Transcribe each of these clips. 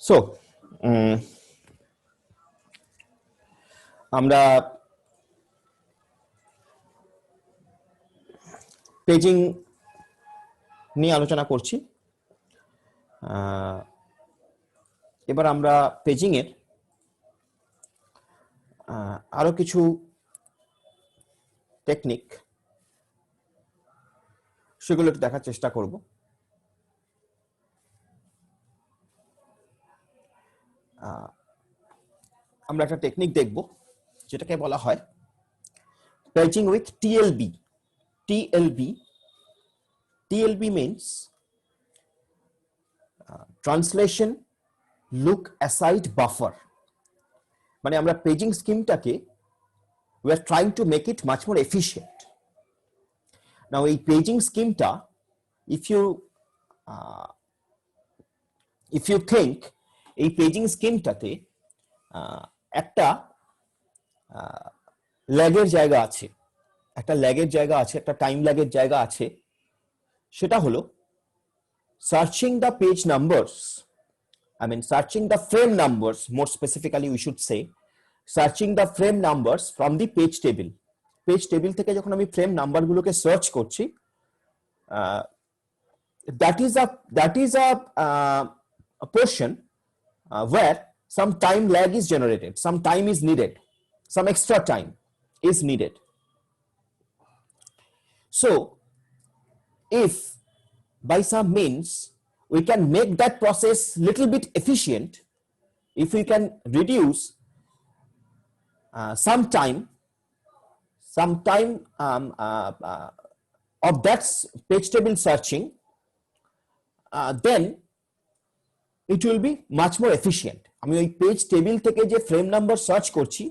So আমরা paging নিয়ে আলোচনা করছি। এবার আমরা পেজিং এর আরো কিছু টেকনিক সেগুলো একটু দেখার চেষ্টা করব। আমরা একটা টেকনিক দেখব যেটাকে বলা হয় paging with TLB. TLB means translation look aside buffer. মানে আমরা পেজিং স্কিমটাকে we are trying to make it much more efficient. Now এই পেজিং স্কিমটা if you think এই পেজিং স্কিমটাতে একটা ল্যাগের জায়গা আছে, একটা টাইম ল্যাগের জায়গা আছে। সেটা হলো searching the page numbers, searching the frame numbers, more specifically we should say searching the frame numbers from the page table. Page table থেকে যখন আমি ফ্রেম নাম্বারগুলোকে সার্চ করছি, that is a portion where some time lag is generated, some time is needed, some extra time is needed. So if by some means we can make that process little bit efficient, if we can reduce some time of that page table searching, then it will be much more efficient. আমি ওই page table থেকে যে frame number search করছি,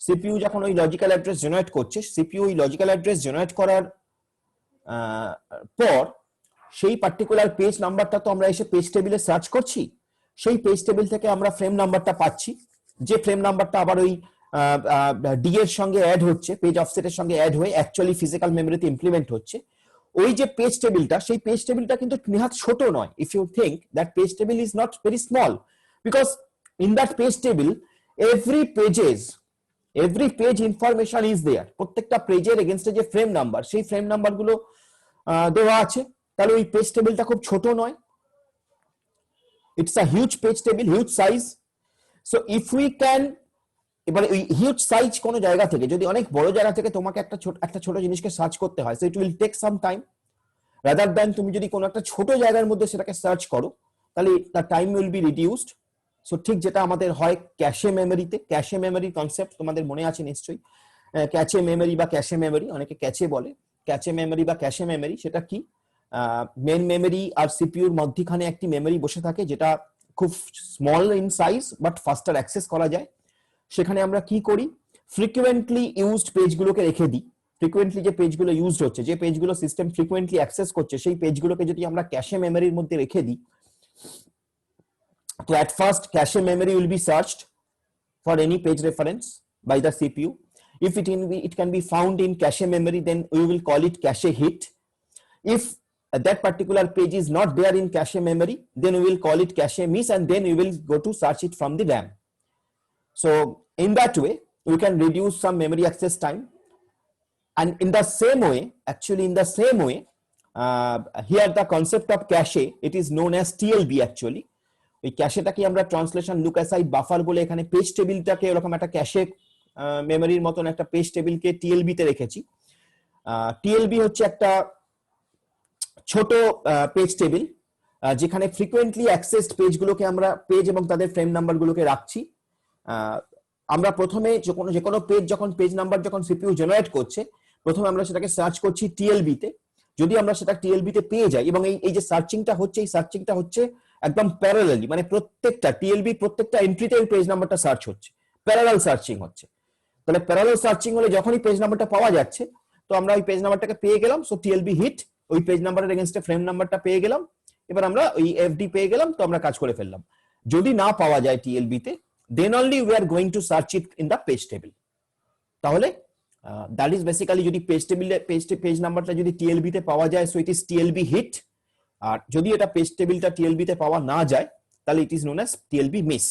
CPU যখন ওই logical address generate করছে, CPU ওই logical address generate করার পর সেই পার্টিকুলার পেজ নাম্বারটা তো আমরা এসে পেজ টেবিলে সার্চ করছি, সেই পেজ টেবিল থেকে আমরা ফ্রেম নাম্বারটা পাচ্ছি, যে ফ্রেম নাম্বারটা আবার ওই ডি এর সঙ্গে অ্যাড হচ্ছে, পেজ অফসেটের সঙ্গে অ্যাড হয়ে অ্যাকচুয়ালি ফিজিক্যাল মেমোরিতে ইমপ্লিমেন্ট হচ্ছে। ওই যে পেজ টেবিলটা, সেই পেজ টেবিলটা কিন্তু নেহাত ছোট নয়। If you think that page table is not very small, because in that page table every page information is there. প্রত্যেকটা পেজের এগেইনস্টে যে ফ্রেম নাম্বার, সেই ফ্রেম নাম্বারগুলো দেওয়া আছে। তাহলে ওই পেজ টেবিলটা খুব ছোট নয়, it's a huge page table, huge size. So if we can, এবারে ওই হিউজ সাইজ কোন জায়গা থেকে, যদি অনেক বড় জায়গা থেকে তোমাকে একটা ছোট জিনিসকে সার্চ করতে হয়, so it will take some time, rather than তুমি যদি কোনো একটা ছোট জায়গার মধ্যে সেটাকে সার্চ করো, তাহলে তার time will be reduced. So ঠিক যেটা আমাদের হয় ক্যাশে মেমোরিতে, ক্যাশে মেমোরি কনসেপ্ট তোমাদের মনে আছে নিশ্চয়ই। ক্যাশে মেমোরি বা ক্যাশে মেমোরি, অনেকে ক্যাশে বলে, ক্যাশে মেমোরি বা ক্যাশে মেমোরি, সেটা কি? মেন মেমোরি আর সিপিইউর মধ্যখানে একটি মেমোরি বসে থাকে, যেটা খুব small in size but ফাস্টার access করা যায়। সেখানে আমরা কি করি, ফ্রিকুয়েন্টলি ইউজড পেজগুলোকে রেখে দিই। ফ্রিকুয়েন্টলি যে পেজগুলো ইউজড হচ্ছে, যে পেজগুলো সিস্টেম ফ্রিকুয়েন্টলি অ্যাক্সেস করছে, সেই পেজগুলোকে যদি আমরা ক্যাশে মেমোরির মধ্যে রেখে দিই, তো at first cache memory will be searched for any page reference by the CPU. If it can be found in cache memory, then we will call it cache hit. If that particular page is not there in cache memory, then we will call it cache miss, and then we will go to search it from the RAM. So in that way we can reduce some memory access time. And in the same way, here the concept of cache, it is known as TLB actually. ওই ক্যাশেটাকে আমরা translation look aside buffer বলে, এখানে page টেবিলটাকে এরকম একটা ক্যাশে মেমোরির মতন একটা page টেবিলকে টিএলবি তে রেখেছি। টিএলবি হচ্ছে একটা ছোট পেজ টেবিল, যেখানে ফ্রিকোয়েন্টলি অ্যাক্সেসড পেজগুলোকে আমরা, পেজ এবং তাদের ফ্রেম নাম্বারগুলোকে রাখছি। আমরা প্রথমে যে কোনো পেজ যখন পেজ নাম্বার যখন সিপিইউ জেনারেট করছে, প্রথমে আমরা সেটাকে সার্চ করছি টিএলবি তে। যদি আমরা সেটা টিএলবি তে পেয়ে যাই, এবং এই যে সার্চিংটা হচ্ছে, এই সার্চিংটা হচ্ছে একদম প্যারালালি, মানে প্রত্যেকটা টিএলবি প্রত্যেকটা এন্ট্রিতে ওই পেজ নাম্বারটা সার্চ হচ্ছে, প্যারালাল সার্চিং হচ্ছে। তাহলে প্যারালাল সার্চিং হলে যখনই পেজ নাম্বারটা পাওয়া যাচ্ছে, তো আমরা ওই পেজ নাম্বারটাকে পেয়ে গেলাম। সো টিএলবি হিট, ওই পেজ নাম্বারের এগেইনস্টে ফ্রেম নাম্বারটা পেয়ে গেলাম, এবার আমরা ওই এফডি পেয়ে গেলাম, তো আমরা কাজ করে ফেললাম। যদি না পাওয়া যায় টিএলবি তে, then only we are going to search it in the page table. তাহলে দ্যাট ইজ বেসিক্যালি, যদি পেজ নাম্বারটা যদি টিএলবি তে পাওয়া যায়, so it is TLB hit. আর যদি এটা পেজ টেবিলটা টিএলবি তে পাওয়া না যায়, তাহলে it is known as TLB miss.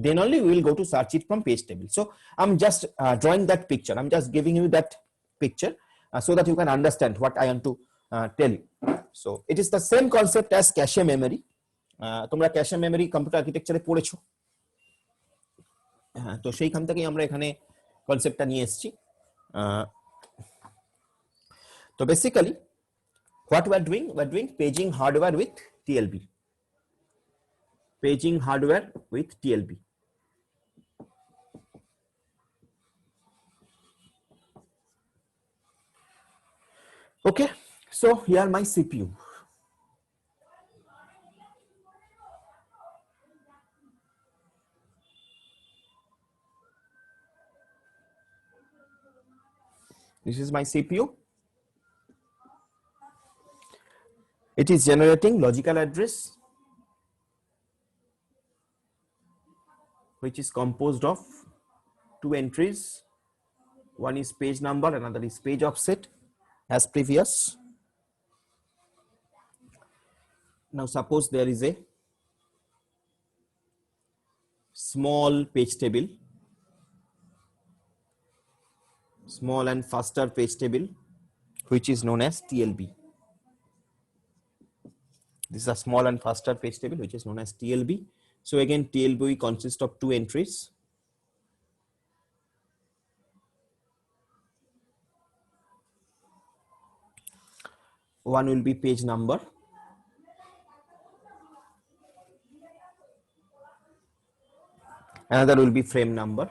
Then only we will go to search it from page table. So I'm just drawing that picture. I'm just giving you that picture so that you can understand what I want to tell you. So it is the same concept as cache memory. তোমরা cache memory computer আর্কিটেকচারে পড়েছো, তো সেইখান থেকেই আমরা এখানে কনসেপ্টটা নিয়ে এসেছি। তো basically what we are doing paging hardware with TLB. Paging hardware with TLB. Okay, so here my CPU. This is my CPU. It is generating logical address which is composed of two entries. One is page number, another is page offset as previous. Now suppose there is a small page table, small and faster page table, which is known as TLB. This is a small and faster page table which is known as TLB. So again, TLB consists of two entries. One will be page number, another will be frame number.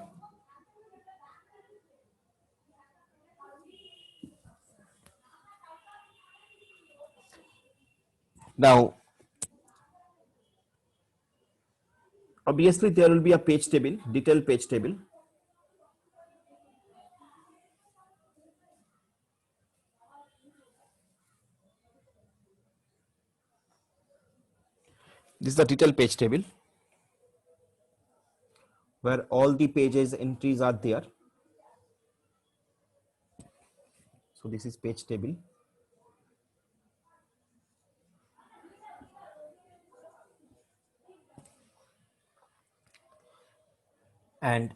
Now, obviously there will be a page table, detailed page table. This is the detailed page table where all the pages entries are there. So this is page table. And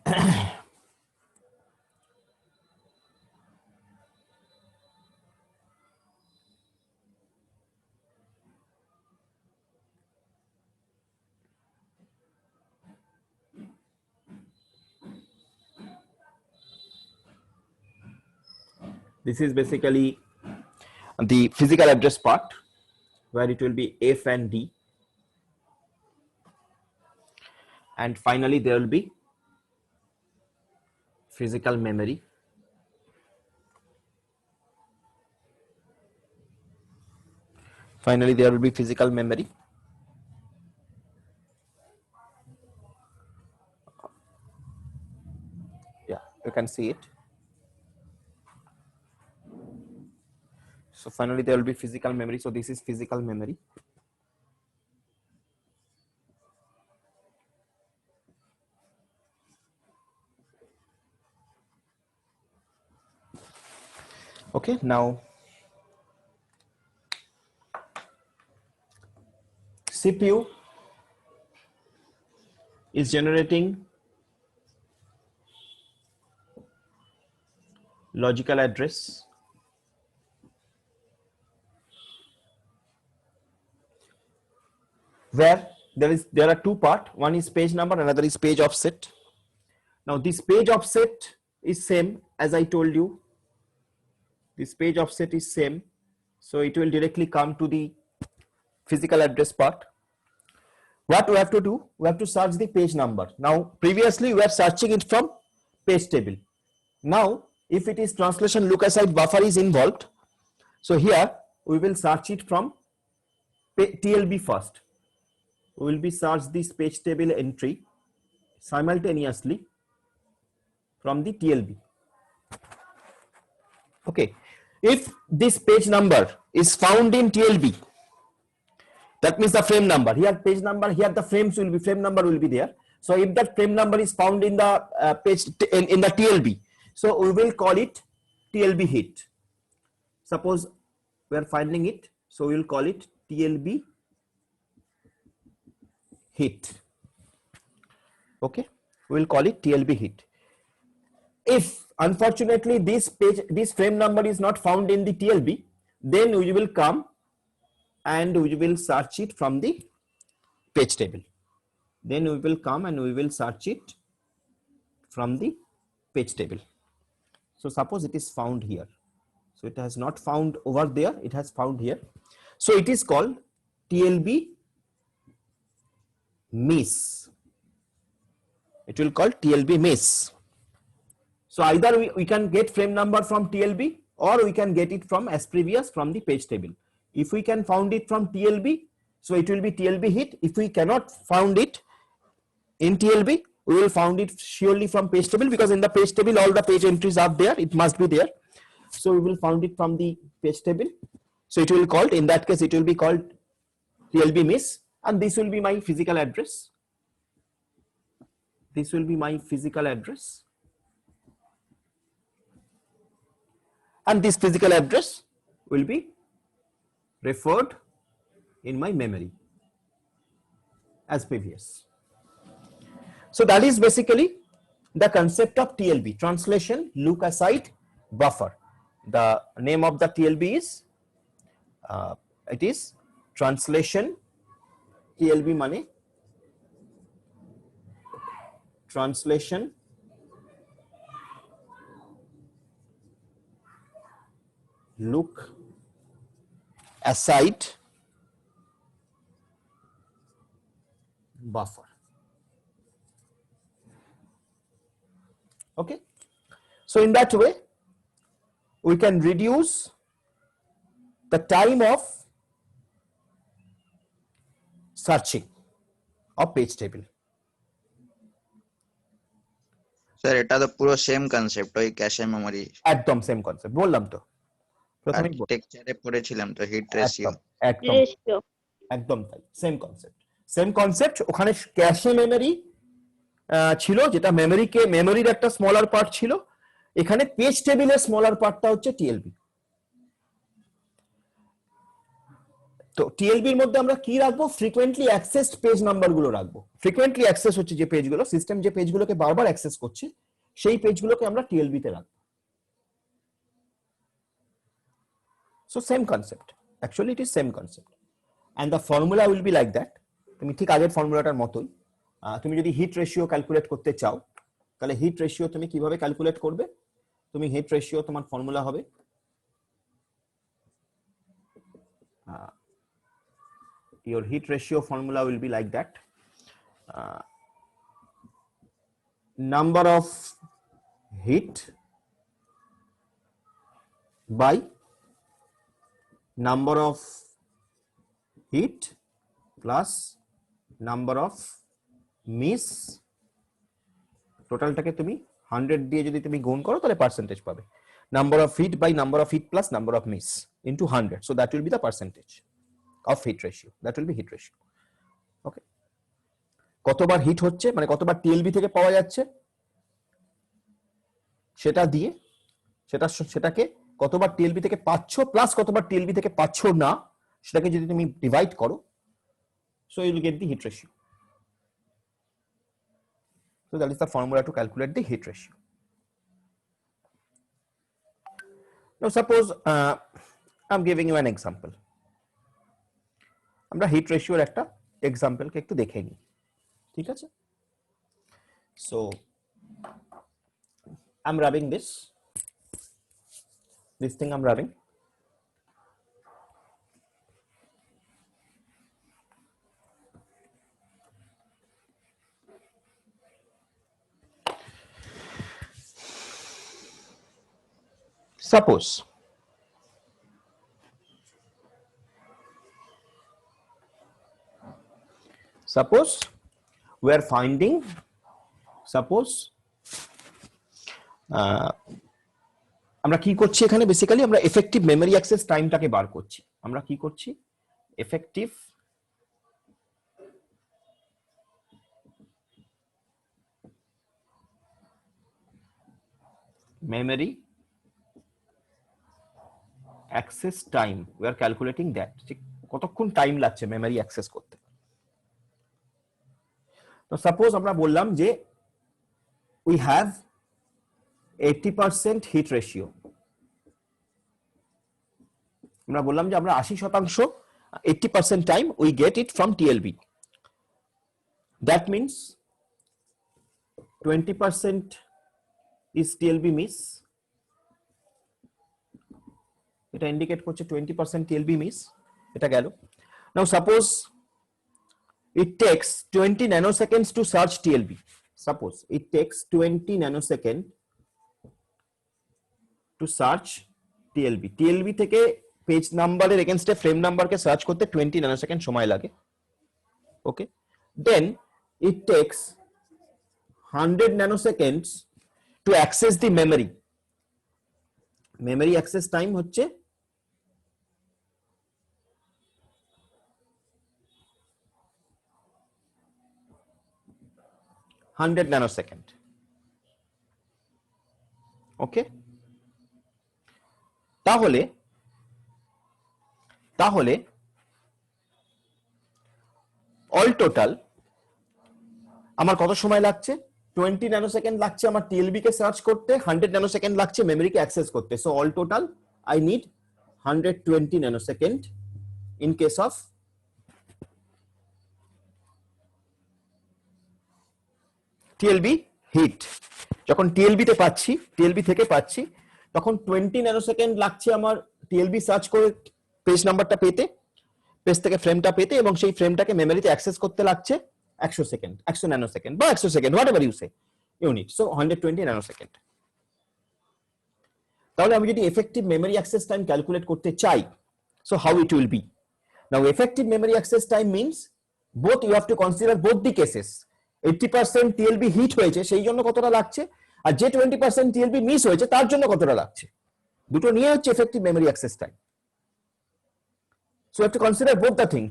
this is basically the physical address part where it will be F and D. And finally, there will be physical memory. Finally, there will be physical memory. Yeah, you can see it. So finally, there will be physical memory. So this is physical memory. Okay, now CPU is generating logical address where there are two parts. One is page number, another is page offset. Now this page offset is same as I told you. This page offset is same, so it will directly come to the physical address part. What we have to do, we have to search the page number. Now previously we were searching it from page table. Now if it is translation look aside buffer is involved, so here we will search it from TLB first. We will be search this page table entry simultaneously from the TLB. Okay, if this page number is found in TLB, that means the frame number. Here page number, here the frames will be, frame number will be there. So if that frame number is found in the page in the TLB, so we will call it TLB hit. Suppose we are finding it, so we will call it TLB hit. Okay, we will call it TLB hit. If unfortunately this frame number is not found in the TLB, then we will come and we will search it from the page table. Then we will come and we will search it from the page table. So suppose it is found here. So it has not found over there, it has found here. So it is called TLB miss. It will call TLB miss. So either we can get frame number from TLB or we can get it from as previous from the page table. If we can found it from TLB, so it will be TLB hit. If we cannot found it in TLB, we will found it surely from page table, because in the page table all the page entries are there, it must be there. So we will found it from the page table. So it will called, in that case it will be called TLB miss, and this will be my physical address. This will be my physical address. And this physical address will be referred in my memory as previous. So that is basically the concept of TLB, translation look aside buffer. The name of the TLB is it is translation. TLB money translation look aside buffer. Okay, so in that way we can reduce the time of searching of page table. Sir এটা তো পুরো same concept, ওই cache memory একদম same concept বললাম তো প্রথমেই আর্কিটেকচারে পড়েছিলাম তো, হিট রেশিও একদম একদম তাই, সেম কনসেপ্ট। ওখানে ক্যাশে মেমরি ছিল, যেটা মেমোরির একটা স্মলার পার্ট ছিল, এখানে পেজ টেবিলের স্মলার পার্টটা হচ্ছে টিএলবি। তো টিএলবির মধ্যে আমরা কি রাখবো? ফ্রিকোয়েন্টলি অ্যাক্সেসড পেজ নাম্বার গুলো রাখবো। ফ্রিকোয়েন্টলি অ্যাক্সেস হচ্ছে যে পেজগুলো, সিস্টেম যে পেজগুলোকে বারবার অ্যাক্সেস করছে সেই পেজগুলোকে আমরা টিএলবি তে রাখবো। So same concept, actually it is same concept and the formula will be like that. তুমি ঠিক আগের ফর্মুলাটার মতোই, তুমি যদি হিট রেশিও ক্যালকুলেট করতে চাও তাহলে হিট রেশিও তুমি কিভাবে ক্যালকুলেট করবে? তুমি হিট রেশিও, তোমার ফর্মুলা হবে your heat ratio formula will be like that, number of heat by number of heat plus number of miss, টোটালটাকে তুমি 100 দিয়ে যদি তুমি গুণ করো তাহলে পার্সেন্টেজ পাবে। Number of hit by number of hit plus number of miss into 100, so that will be the percentage of heat ratio, that will be heat ratio. Okay, কতবার hit হচ্ছে মানে কতবার টিএলবি থেকে পাওয়া যাচ্ছে সেটা দিয়ে সেটাকে কতবার টিএলবি থেকে পাচ্ছ প্লাস কতবার টিএলবি থেকে পাচ্ছ না সেটাকে যদি তুমি ডিভাইড করো, so you will get the heat ratio. So that is the formula to calculate the heat ratio. Now suppose I'm giving you an example. আমরা হিট রেশিওর একটা এক্সাম্পলকে একটু দেখে নিই, ঠিক আছে? So I'm rubbing this thing I'm rubbing. Suppose we are finding, আমরা কি করছি এখানে? বেসিক্যালি আমরা এফেক্টিভ মেমরি অ্যাক্সেস টাইমটাকে বার করছি। আমরা কি করছি? Effective memory access time, we are calculating that, কতক্ষণ টাইম লাগছে মেমরি অ্যাক্সেস করতে। তো সাপোজ আমরা বললাম যে উই হ্যাভ 80% হিট রেশিও, আমরা বললাম যে আমরা 80% 80% time we get it from TLB. That means 20% is TLB miss, এটা ইন্ডিকেট করছে 20% টিএলবি মিস, এটা গেল। Now suppose it takes 20 nanoseconds to search TLB. Suppose it takes 20 nanoseconds to search TLB. TLB থেকে page নাম্বারের এগেইনস্টে frame নাম্বারকে search করতে 20 nanosecond সময় লাগে। ওকে, দেন it takes 100 nanoseconds to access the memory. Memory access time হচ্ছে 100 nanosecond. ওকে, তাহলে all total আমার কত সময় লাগছে? 20 ন্যানোসেকেন্ড লাগছে আমার টিএলবি কে সার্চ করতে, 100 ন্যানোসেকেন্ড লাগছে মেমরিকে অ্যাক্সেস করতে। So all total I need 120 nanosecond in case of TLB hit. যখন টিএলবি তে পাচ্ছি, টিএলবি থেকে পাচ্ছি, তখন 20 ন্যানোসেকেন্ড লাগছে আমার টিএলবি সার্চ করে পেজ নাম্বারটা পেতে, পেজ থেকে ফ্রেমটা পেতে, এবং সেই ফ্রেমটাকে মেমরিতে অ্যাক্সেস করতে লাগছে 100 সেকেন্ড, 100 ন্যানোসেকেন্ড বা 100 second, whatever you say unit. So 120 nanosecond. তাহলে আমি যদি effective memory access time calculate করতে চাই, so how it will be? Now effective memory access time means both you have to consider both the cases. 80% TLB hit হয়েছে সেই জন্য কতটা লাগছে, আর যে 20% টিএলবি মিস হয়েছে তার জন্য কতটা লাগছে, দুটো নিয়ে হচ্ছে effective memory access time. So you have to consider both the thing.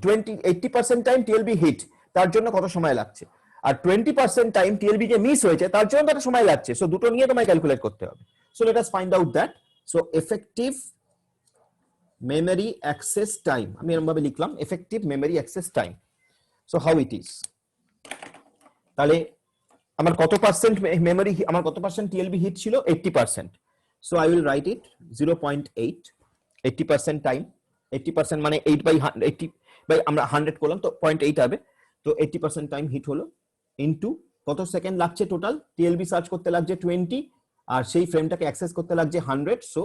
80% time TLB hit, তার জন্য কত সময় লাগছে, আর 20% টাইম টিএলবি যে মিস হয়েছে তার জন্য কত সময় লাগছে। সো দুটো নিয়ে তোমায় ক্যালকুলেট করতে হবে। So let us find out that. So effective memory access time, আমি এরকম ভাবে লিখলাম effective memory access time. So how it is, তাহলে আমার কত পার্সেন্ট মেমরি, আমার কত পার্সেন্ট টিএলবি হিট ছিল? 80%। So I will write it 0.8, 80% time, 80% মানে 8 বাই 80 বাই আমরা 100 করলাম তো 0.8 হবে। তো 80% টাইম হিট হলো ইনটু কত সেকেন্ড লাগছে টোটাল, টিএলবি সার্চ করতে লাগছে 20, আর সেই ফ্রেমটাকে অ্যাক্সেস করতে লাগছে 100। সো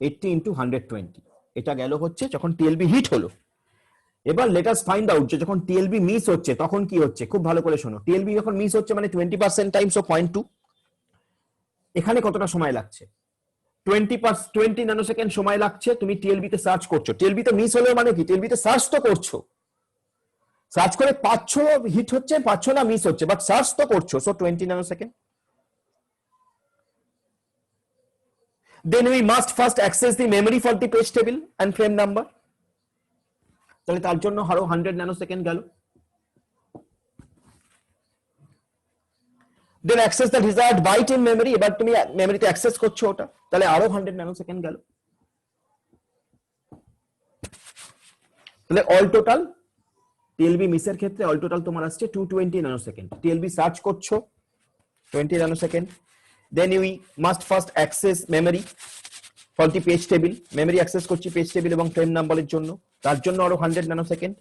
80 ইনটু 120, এটা গেল হচ্ছে যখন টিএলবি হিট হলো। এবার লেট আস ফাইন্ড আউট যে যখন টিএলবি মিস হচ্ছে তখন কি হচ্ছে। খুব ভালো করে শোনো, টিএলবি যখন মিস হচ্ছে মানে 20% টাইম, সো 0.2, এখানে কতটা সময় লাগছে? 20 ন্যানোসেকেন্ড সময় লাগছে। তুমি টিএলবি তে সার্চ করছো, টিএলবি তে মিস হলো মানে কি, টিএলবি তে সার্চ তো করছো, সার্চ করে পাচ্ছো হিট হচ্ছে, পাচ্ছো না মিস হচ্ছে, বাট সার্চ তো করছো। So 20 nanosecond. Then we must first access the memory for the page table and frame number. তাহলে তার জন্য আরো 100 ন্যানোসেকেন্ড গেল। Then access the desired byte in memory, এবার তুমি মেমরিতে অ্যাক্সেস করছো ওটা, তাহলে আরো 100 ন্যানোসেকেন্ড গেল। তাহলে অল টোটাল টিএলবি মিসের ক্ষেত্রে অল টোটাল তোমার আসছে 220 ন্যানোসেকেন্ড। টিএলবি সার্চ করছো 20 nanosecond. Then we must first access memory for the page table, memory access করছি পেজ টেবিল এবং ফ্রেম নাম্বারের জন্য, তার জন্য আরো 100 ন্যানোসেকেন্ড।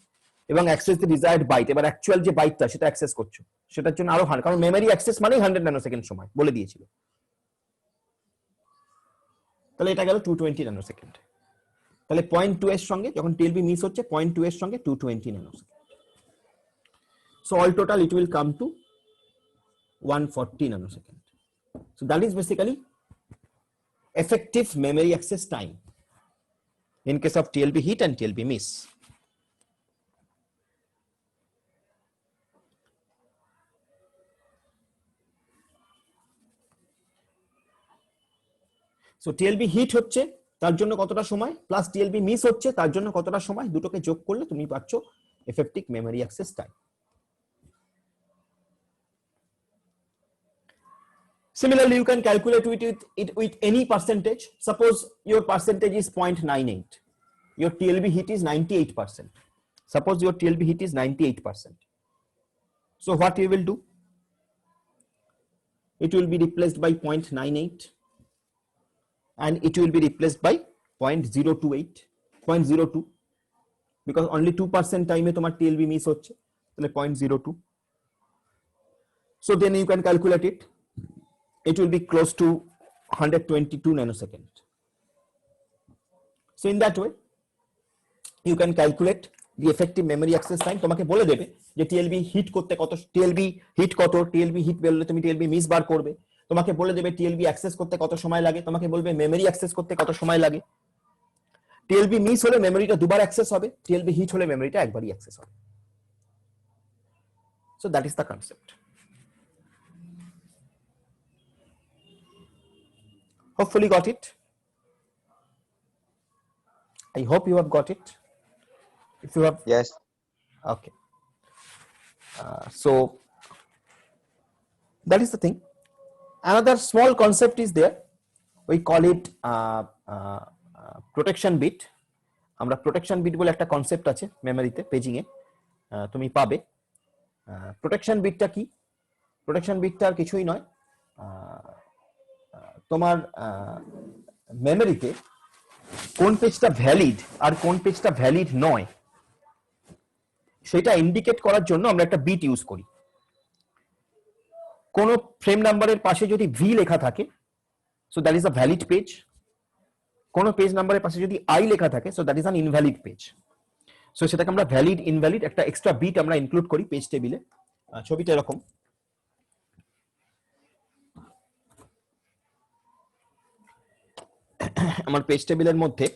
এবং অ্যাক্সেস দি ডিজায়ার্ড বাইট, এবার অ্যাকচুয়াল যে বাইটটা সেটা অ্যাক্সেস করছো, সেটার জন্য আরো 100, কারণ মেমরি অ্যাক্সেস মানেই 100 ন্যানোসেকেন্ড সময় বলে দিয়েছিল। তাহলে এটা গেল 220 ন্যানোসেকেন্ড। তাহলে 0.2 এর সঙ্গে যখন টিএলবি মিস হচ্ছে 0.2 এর সঙ্গে 220 nanosecond. So all total it will come to 140 nanosecond. So that is basically effective memory access time in case of TLB hit and TLB miss. So TLB hit হচ্ছে তার জন্য কতটা সময়, প্লাস TLB মিস হচ্ছে তার জন্য কতটা সময়, দুটোকে যোগ করলে তুমি পাচ্ছ effective memory access time. Similarly, you can calculate it with any percentage. Suppose your percentage is 0.98. Your TLB hit is 98%. Suppose your TLB hit is 98%. So what you will do? It will be replaced by 0.98 and it will be replaced by 0.028, 0.02, because only 2% time তোমার TLB miss হচ্ছে, তাহলে 0.02. So then you can calculate it. It will be close to 122 nanosecond. So in that way, you can calculate the effective memory access time. তোমাকে বলে দেবে যে TLB hit করতে কত, TLB hit কত, TLB হিট বেরোলে তুমি TLB মিস বার করবে। তোমাকে বলে দেবে TLB অ্যাক্সেস করতে কত সময় লাগে, তোমাকে বলবে মেমরি অ্যাক্সেস করতে কত সময় লাগে। TLB মিস হলে মেমরিটা দুবার অ্যাক্সেস হবে, TLB হিট হলে মেমরিটা একবারই অ্যাক্সেস হবে। So that is the concept. Hopefully got it. I hope you have got it. If you have, Yes. okay. So that is the thing. Another small concept is there. We call it protection bit. আমরা protection bit বলে একটা concept আছে মেমরিতে, paging এ তুমি পাবে। Protection বিটটা কি? Protection বিটটা আর কিছুই নয়, তোমার মেমরিতে কোন পেজটা ভ্যালিড আর কোন পেজটা ভ্যালিড নয় সেটা ইন্ডিকেট করার জন্য আমরা একটা বিট ইউজ করি। কোন ফ্রেম নাম্বারের পাশে যদি ভি লেখা থাকে, so that is a valid page. কোন পেজ নাম্বারের পাশে যদি আই লেখা থাকে, so that is an invalid page. So সেটাকে আমরা ভ্যালিড ইনভ্যালিড একটা এক্সট্রা বিট আমরা ইনক্লুড করি পেজ টেবিলে। ছবিটা এরকম, আমার পেজ টেবিলের মধ্যে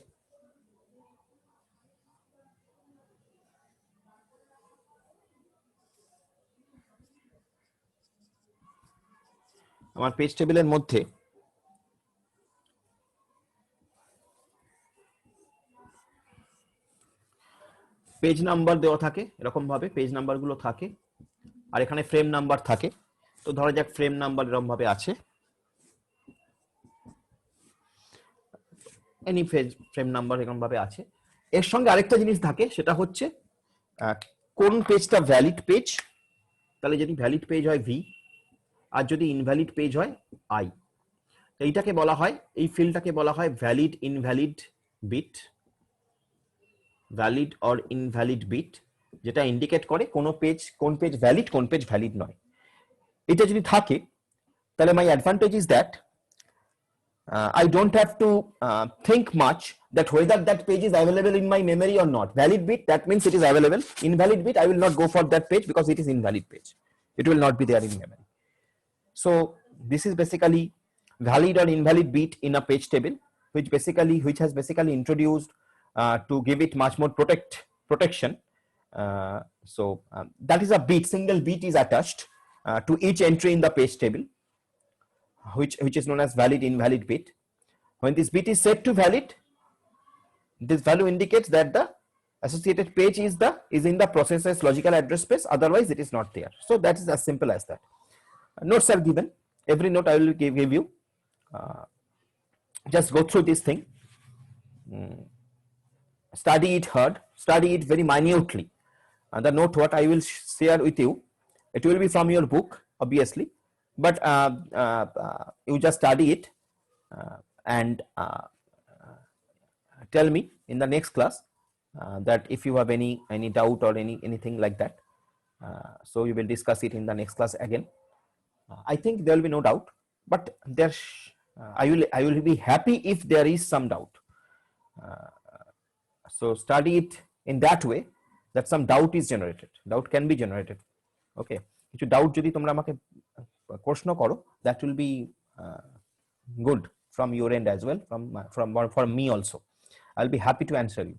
পেজ নাম্বার দেওয়া থাকে, এরকম ভাবে পেজ নাম্বার গুলো থাকে, আর এখানে ফ্রেম নাম্বার থাকে। তো ধরা যাক ফ্রেম নাম্বার এরকম ভাবে আছে, এনি ফ্রেম নাম্বার এরকম ভাবে আছে। এর সঙ্গে আরেকটা জিনিস থাকে, সেটা হচ্ছে কোন পেজটা ভ্যালিড পেজ, তাহলে যদি ভ্যালিড পেজ হয় ভি, আর যদি ইনভ্যালিড পেজ হয় আই। এইটাকে বলা হয়, এই ফিল্ডটাকে বলা হয় valid invalid bit, valid or invalid bit, যেটা ইন্ডিকেট করে কোন পেজ ভ্যালিড, কোন পেজ ভ্যালিড নয়। এটা যদি থাকে তাহলে my advantage is that I don't have to think much that whether that page is available in my memory or not. Valid bit, that means it is available. Invalid bit, I will not go for that page because it is invalid page. It will not be there in memory. So this is basically valid or invalid bit in a page table, which has basically introduced to give it much more protection. So that is a bit, single bit is attached to each entry in the page table, which is known as valid invalid bit. When this bit is set to valid, this value indicates that the associated page is in the processor's logical address space, otherwise it is not there. So that is as simple as that. Notes are given, every note I will give you. Just go through this thing, study it hard, study it very minutely. And the note what I will share with you, it will be from your book obviously, but you just study it and tell me in the next class that if you have any doubt or anything like that. So we will discuss it in the next class again. I think there will be no doubt, but I will be happy if there is some doubt. So study it in that way that some doubt is generated. Doubt can be generated. Okay, কিছু doubt যদি তোমরা আমাকে প্রশ্ন করো, that will be good from your end as well, from me also. I'll be happy to answer you.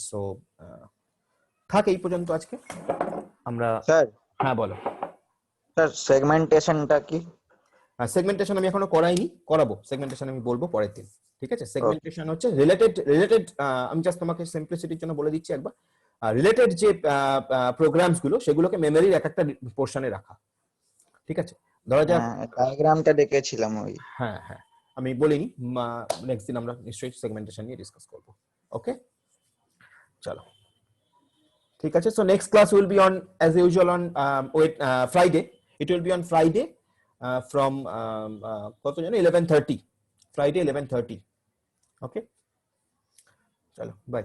So থাক এই পর্যন্ত আজকে আমরা। স্যার, হ্যাঁ বলো স্যার সেগমেন্টেশনটা কি? সেগমেন্টেশন আমি এখনো করাইনি, করাবো। সেগমেন্টেশন আমি বলবো পরের দিন, ঠিক আছে? সেগমেন্টেশন হচ্ছে রিলেটেড, আমি জাস্ট তোমাকে সিম্পলিসিটির জন্য বলে দিচ্ছি একবার, রিলেটেড যে প্রোগ্রামস গুলো সেগুলোকে মেমরির একটা পোরশনে রাখা, ঠিক আছে? ধরা যাক ডায়াগ্রামটা দেখেছিলাম ওই। হ্যাঁ হ্যাঁ, আমি বলিনি, নেক্সট দিন আমরা নিশ্চয়ই সেগমেন্টেশন নিয়ে ডিসকাস করব। ওকে, চলো। ঠিক আছে, so next class will be on as usual on Friday. It will be on Friday from কত জানো 11:30, Friday 11:30. Okay, চলো বাই।